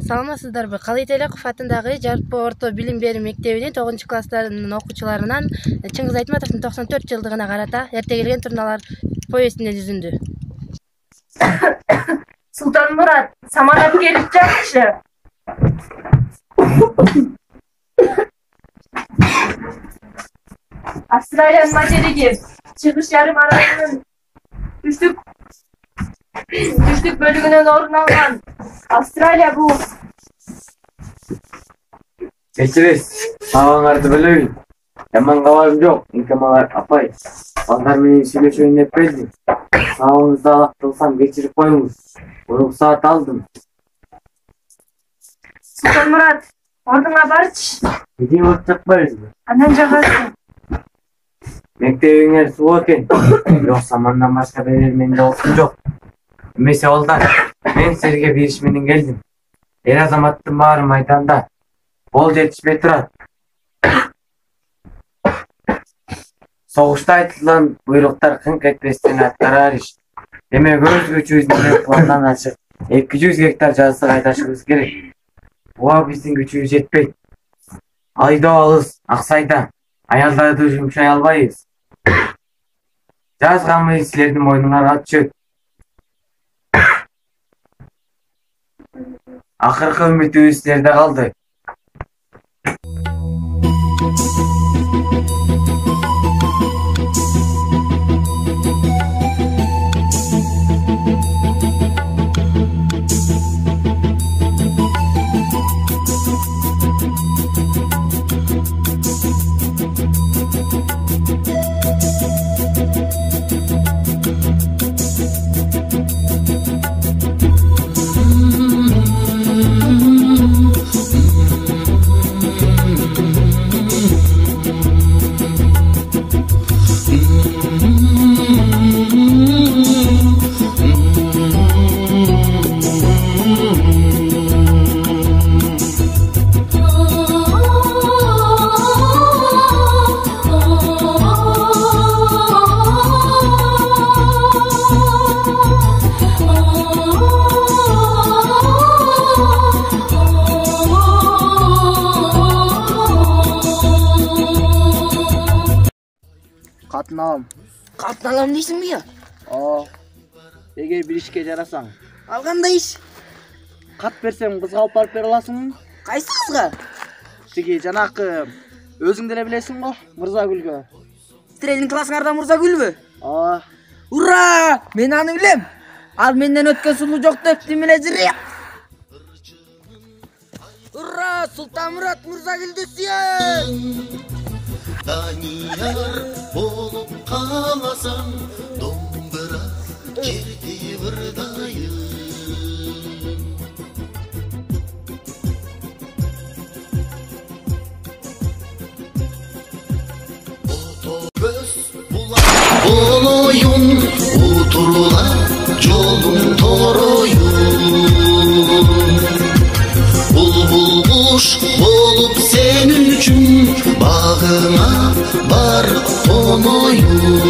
Саламатсыздарбы? Калый Телеков атындагы Жарпы орто билим берүү мектебинин 9-класстарынын окуучуларынан Чыңгыз Айтматовдун 94 жылдыгына карата эрте келген турналар повестинен үзүндү. Султанмурат, самолет келип жакчы. Австралиянын материги Чыгыш ярым аралынын түштүк бөлүгүнөн орун алган. Австралия бул. Кечириз, сабаңарды билебейм. Жаман кабарым жок, инкамалар апай. Балдар менен сүйлөшөйүн деп келдим. Сабыңызды алактылсам кечирип коюңуз. Уруксаат алдым. Султанмурат, ордуңа барчы. Эки убакыт жакпайсызбы? Андан жагасың. Мектебиңер суу экен. Жок, самандан башка берер менде болсун жок. Эмесе балдар, мен силерге бериш менен келдим. Эр азаматтын баары майданда. Бол жетишпей турат. Согушта айтылган буйруктар кыңк этпестен аткарар иш. Демек өз күчүбүздүн пландан ашык 200 гектар жазык айдашыбыз керек. Буга биздин күчүбүз жетпейт. Айда алыс, аксайда. Аялдарды жумшай албайбыз. Жаз камы силердин мойнуңарга түшөт. Акыркы үмүтүбүз силерде калды. Катын алам дейсиңби я? Эгер бир ишке жарасаң. Ал кандай иш? Кат берсем кызга алып барып бере аласыңбы? Кайсы кызга? Тиги жанакы өзүң деле билесиң го, Мырзагүлгө. Силердин классыңарда Мырзагүлбү? Ура! Мен аны билем. Ал менден өткөн сулуу жок деп демеле жүрөт. Ура! Султанмурат Мырзагүлдү сүйөт. Данияр болып қаласаң, домбыра керте ырдайын. Otobüs бұл ойын, отырула жолың торойын. Бұлбұл құш болып сен үшін бағыңа бар қонойын.